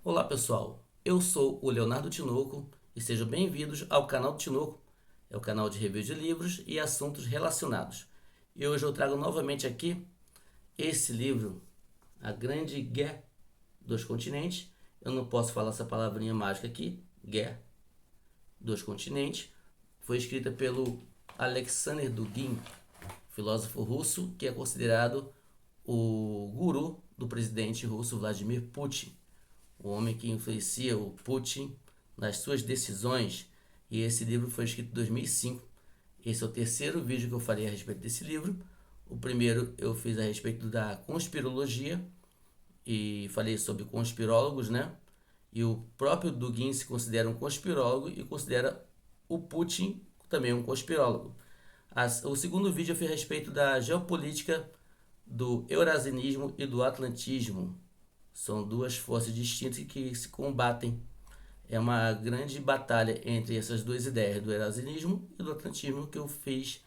Olá pessoal, eu sou o Leonardo Tinoco e sejam bem-vindos ao canal do Tinoco, é o canal de review de livros e assuntos relacionados. E hoje eu trago novamente aqui esse livro, A Grande Guerra dos Continentes. Eu não posso falar essa palavrinha mágica aqui, Guerra dos Continentes. Foi escrita pelo Alexander Dugin, filósofo russo que é considerado o guru do presidente russo Vladimir Putin, o homem que influencia o Putin nas suas decisões. E esse livro foi escrito em 2005. Esse é o terceiro vídeo que eu falei a respeito desse livro. O primeiro eu fiz a respeito da conspirologia e falei sobre conspirólogos, né? E o próprio Dugin se considera um conspirólogo e considera o Putin também um conspirólogo. O segundo vídeo eu fiz a respeito da geopolítica do eurasianismo e do atlantismo. São duas forças distintas que se combatem. É uma grande batalha entre essas duas ideias, do eurasianismo e do atlantismo, que eu fiz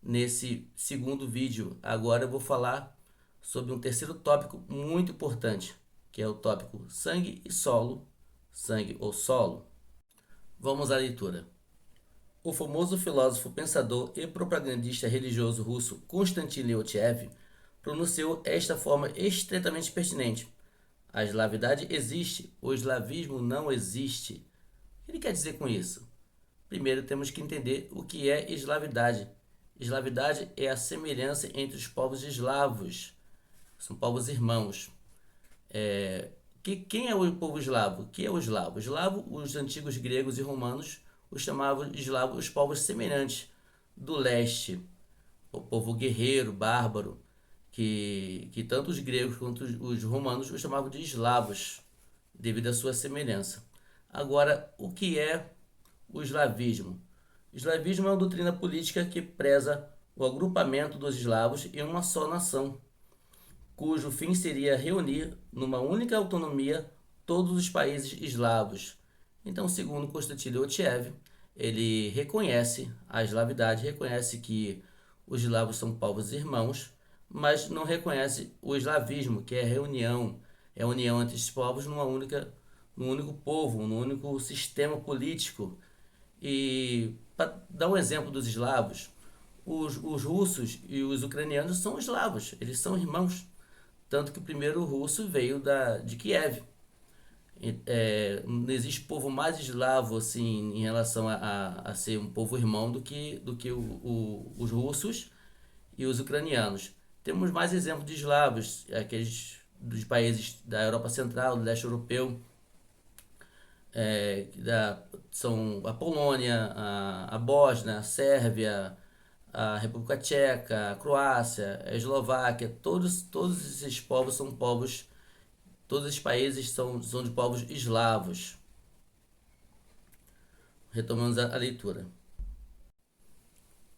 nesse segundo vídeo. Agora eu vou falar sobre um terceiro tópico muito importante, que é o tópico sangue e solo, sangue ou solo. Vamos à leitura. O famoso filósofo, pensador e propagandista religioso russo Konstantin Leontiev pronunciou esta forma estritamente pertinente: a eslavidade existe, o eslavismo não existe. O que ele quer dizer com isso? Primeiro temos que entender o que é eslavidade. Eslavidade é a semelhança entre os povos eslavos. São povos irmãos. Quem é o povo eslavo? O que é o eslavo? O eslavo, os antigos gregos e romanos os chamavam de eslavo os povos semelhantes do leste. O povo guerreiro, bárbaro, que tanto os gregos quanto os romanos os chamavam de eslavos, devido à sua semelhança. Agora, o que é o eslavismo? O eslavismo é uma doutrina política que preza o agrupamento dos eslavos em uma só nação, cujo fim seria reunir numa única autonomia todos os países eslavos. Então, segundo Konstantin Leontiev, ele reconhece a eslavidade, reconhece que os eslavos são povos irmãos, mas não reconhece o eslavismo, que é a união entre esses povos num único povo, num único sistema político. E para dar um exemplo dos eslavos, os russos e os ucranianos são eslavos, eles são irmãos. Tanto que o primeiro russo veio de Kiev. Não existe povo mais eslavo assim, em relação a ser um povo irmão do que os russos e os ucranianos. Temos mais exemplos de eslavos, aqueles dos países da Europa Central, do leste europeu, são a Polônia, a Bósnia, a Sérvia, a República Tcheca, a Croácia, a Eslováquia. Todos esses povos são povos, todos esses países são de povos eslavos. Retomamos a leitura.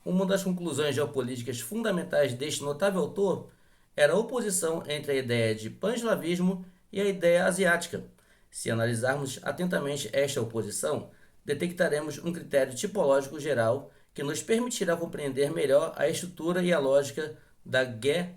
Uma das conclusões geopolíticas fundamentais deste notável autor era a oposição entre a ideia de pan-eslavismo e a ideia asiática. Se analisarmos atentamente esta oposição, detectaremos um critério tipológico geral que nos permitirá compreender melhor a estrutura e a lógica da guerra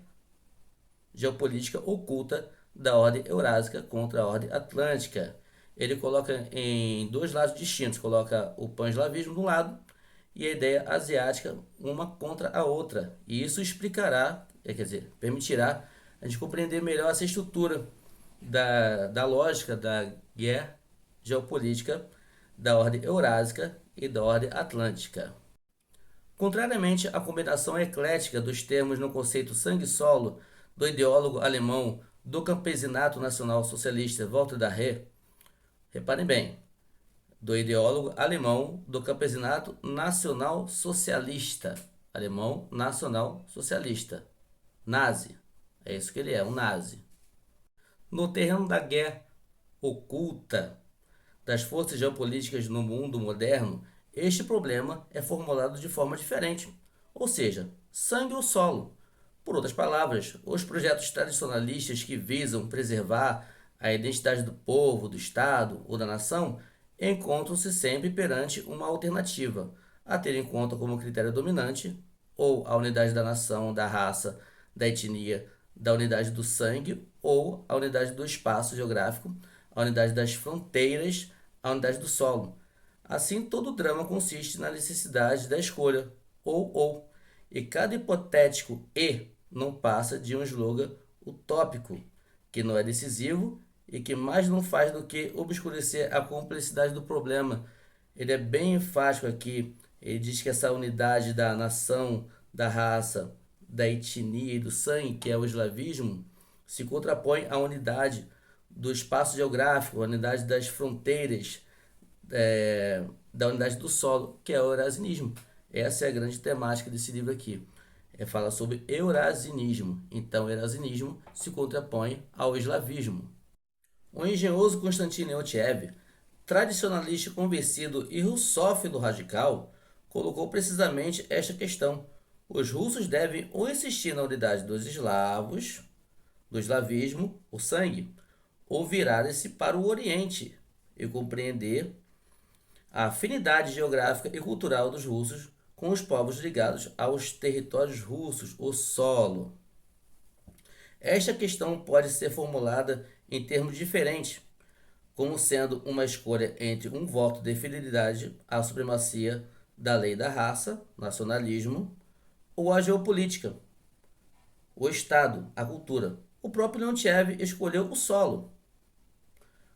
geopolítica oculta da ordem eurásica contra a ordem atlântica. Ele coloca em dois lados distintos, coloca o pan-eslavismo de um lado e a ideia asiática uma contra a outra. E isso explicará, quer dizer, permitirá a gente compreender melhor essa estrutura da lógica da guerra geopolítica da ordem eurásica e da ordem atlântica. Contrariamente à combinação eclética dos termos no conceito sangue-solo do ideólogo alemão do campesinato nacional socialista Walter Dahré, reparem bem, do ideólogo alemão do campesinato nacional socialista, alemão nacional socialista, nazi, é isso que ele é, um nazi. No terreno da guerra oculta das forças geopolíticas no mundo moderno, este problema é formulado de forma diferente, ou seja, sangue ou solo. Por outras palavras, os projetos tradicionalistas que visam preservar a identidade do povo, do Estado ou da nação encontram-se sempre perante uma alternativa, a ter em conta como critério dominante ou a unidade da nação, da raça, da etnia, da unidade do sangue ou a unidade do espaço geográfico, a unidade das fronteiras, a unidade do solo. Assim, todo drama consiste na necessidade da escolha, ou, e cada hipotético e não passa de um slogan utópico, que não é decisivo e que mais não faz do que obscurecer a complexidade do problema. Ele é bem enfático aqui. Ele diz que essa unidade da nação, da raça, da etnia e do sangue, que é o eslavismo, se contrapõe à unidade do espaço geográfico, a unidade das fronteiras, da unidade do solo, que é o eurasianismo. Essa é a grande temática desse livro aqui. Fala sobre eurasianismo. Então, o eurasianismo se contrapõe ao eslavismo. O engenhoso Konstantin Leontiev, tradicionalista convencido e russófilo radical, colocou precisamente esta questão. Os russos devem ou insistir na unidade dos eslavos, do eslavismo, o sangue, ou virarem-se para o Oriente e compreender a afinidade geográfica e cultural dos russos com os povos ligados aos territórios russos, o solo. Esta questão pode ser formulada em termos diferentes, como sendo uma escolha entre um voto de fidelidade à supremacia da lei da raça, nacionalismo, ou a geopolítica, o Estado, a cultura. O próprio Leontiev escolheu o solo,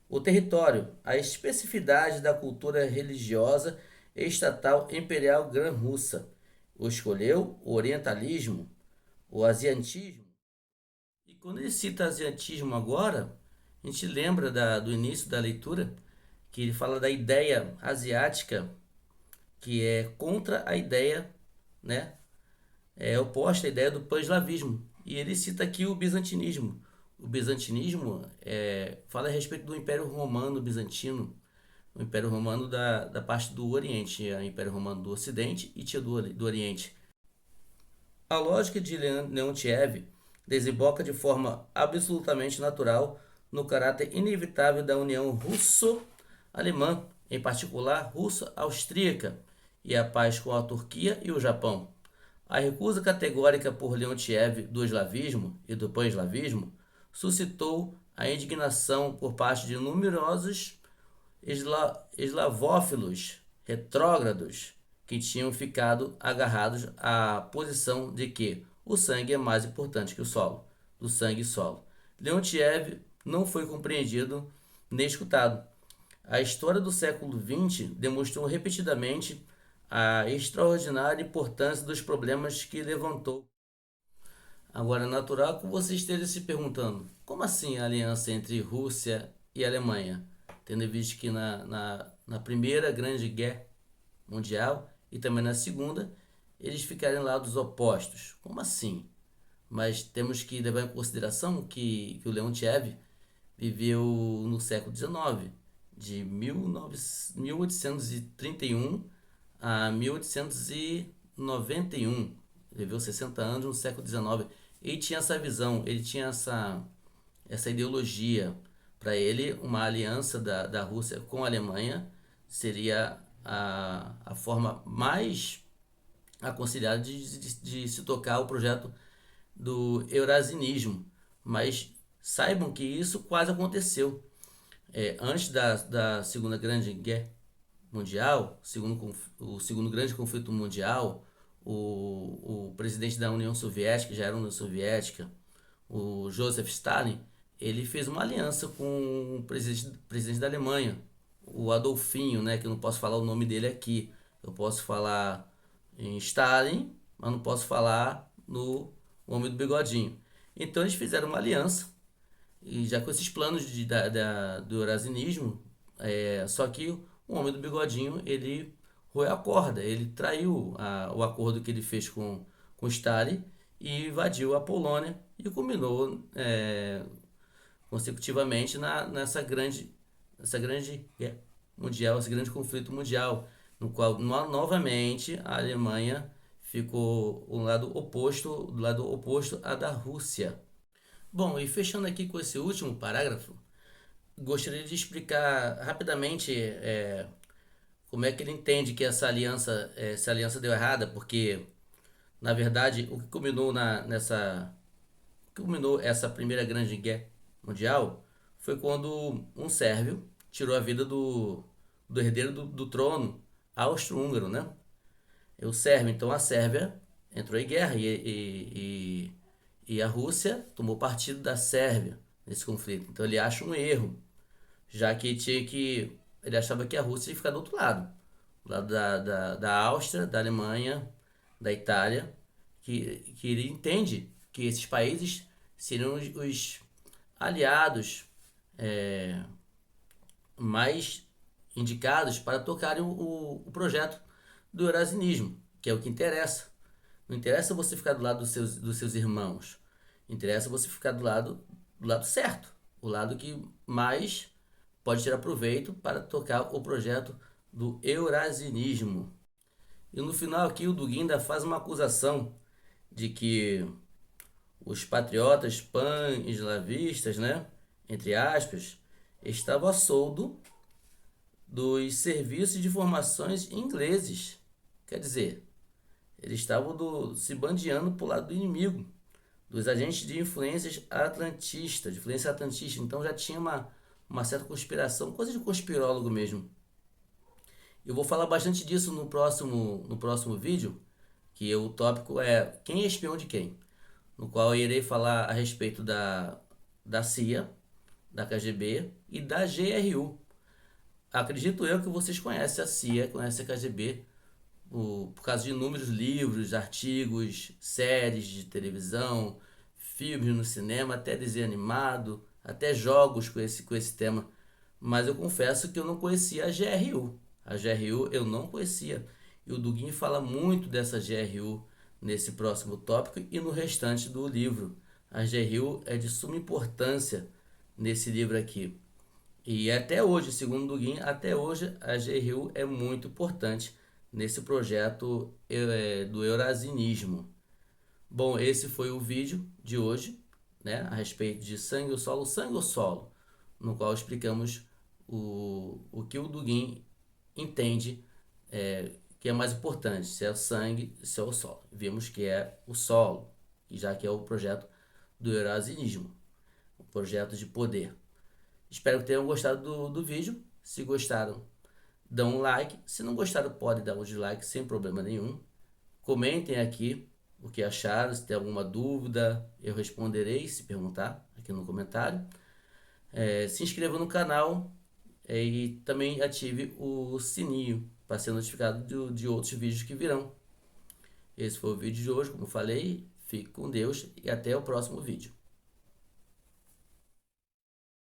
o território, a especificidade da cultura religiosa e estatal imperial grã-russa. O escolheu o orientalismo, o asiatismo. E quando ele cita asiatismo agora, a gente lembra do início da leitura, que ele fala da ideia asiática, que é contra a ideia, né? É oposta à ideia do pan-eslavismo. E ele cita aqui o bizantinismo. O bizantinismo fala a respeito do Império Romano Bizantino, o Império Romano da parte do Oriente, o Império Romano do Ocidente e tinha do Oriente. A lógica de Leontiev desemboca de forma absolutamente natural no caráter inevitável da união russo-alemã, em particular russo-austríaca, e a paz com a Turquia e o Japão. A recusa categórica por Leontiev do eslavismo e do pan-eslavismo suscitou a indignação por parte de numerosos eslavófilos retrógrados que tinham ficado agarrados à posição de que o sangue é mais importante que o solo, do sangue e solo. Leontiev não foi compreendido nem escutado. A história do século XX demonstrou repetidamente a extraordinária importância dos problemas que levantou. Agora, é natural que você esteja se perguntando, como assim a aliança entre Rússia e Alemanha? Tendo visto que na Primeira Grande Guerra Mundial e também na Segunda, eles ficaram em lados opostos. Como assim? Mas temos que levar em consideração que o Leontiev viveu no século XIX, de 1831 a 1891. Ele viveu 60 anos no século XIX. Ele tinha essa visão, ele tinha essa ideologia. Para ele, uma aliança da Rússia com a Alemanha seria a forma mais aconselhada de se tocar o projeto do eurasianismo. Mas saibam que isso quase aconteceu. Antes da Segunda Grande Guerra Mundial, o segundo grande conflito mundial, o presidente da União Soviética, já era União Soviética, o Joseph Stalin, ele fez uma aliança com o presidente da Alemanha, o Adolfinho, né, que eu não posso falar o nome dele aqui. Eu posso falar em Stalin, mas não posso falar no Homem do Bigodinho. Então eles fizeram uma aliança, e já com esses planos do eurasianismo, só que o Homem do Bigodinho, ele roeu a corda, ele traiu o acordo que ele fez com Stalin e invadiu a Polônia e culminou consecutivamente nessa grande guerra mundial, esse grande conflito mundial, no qual novamente a Alemanha ficou do lado oposto à da Rússia. Bom, e fechando aqui com esse último parágrafo, gostaria de explicar rapidamente como é que ele entende que essa aliança deu errada, porque na verdade o que culminou essa Primeira Grande Guerra Mundial foi quando um sérvio tirou a vida do herdeiro do trono austro-húngaro, né? E o sérvio, então a Sérvia entrou em guerra e a Rússia tomou partido da Sérvia nesse conflito. Então ele acha um erro, já que ele achava que a Rússia ia ficar do outro lado, do lado da Áustria, da Alemanha, da Itália, que ele entende que esses países seriam os aliados mais indicados para tocarem o projeto do eurasianismo, que é o que interessa. Não interessa você ficar do lado dos seus irmãos. Interessa você ficar do lado certo. O lado que mais pode tirar proveito para tocar o projeto do eurasianismo. E no final aqui o Dugin ainda faz uma acusação de que os patriotas pan-eslavistas, né, entre aspas, estavam a soldo dos serviços de informações ingleses. Quer dizer, eles estavam se bandeando para o lado do inimigo, dos agentes de influência atlantista. Então já tinha uma certa conspiração, coisa de conspirólogo mesmo. Eu vou falar bastante disso no próximo vídeo, que o tópico é quem é espião de quem, no qual eu irei falar a respeito da CIA, da KGB e da GRU. Acredito eu que vocês conhecem a CIA, conhecem a KGB, por causa de inúmeros livros, artigos, séries de televisão, filmes no cinema, até desenho animado, até jogos com esse tema. Mas eu confesso que eu não conhecia a GRU. A GRU eu não conhecia. E o Dugin fala muito dessa GRU nesse próximo tópico e no restante do livro. A GRU é de suma importância nesse livro aqui. E até hoje, segundo o Dugin, até hoje a GRU é muito importante nesse projeto do eurasianismo. Bom, esse foi o vídeo de hoje, né, a respeito de sangue ou solo, no qual explicamos o que o Dugin entende que é mais importante, se é o sangue, se é o solo. Vimos que é o solo, já que é o projeto do eurasianismo, o projeto de poder. Espero que tenham gostado do vídeo. Se gostaram, dão um like. Se não gostaram, pode dar um dislike sem problema nenhum. Comentem aqui o que acharam. Se tem alguma dúvida, eu responderei se perguntar aqui no comentário. Se inscreva no canal e também ative o sininho para ser notificado de outros vídeos que virão. Esse foi o vídeo de hoje, como falei. Fique com Deus e até o próximo vídeo.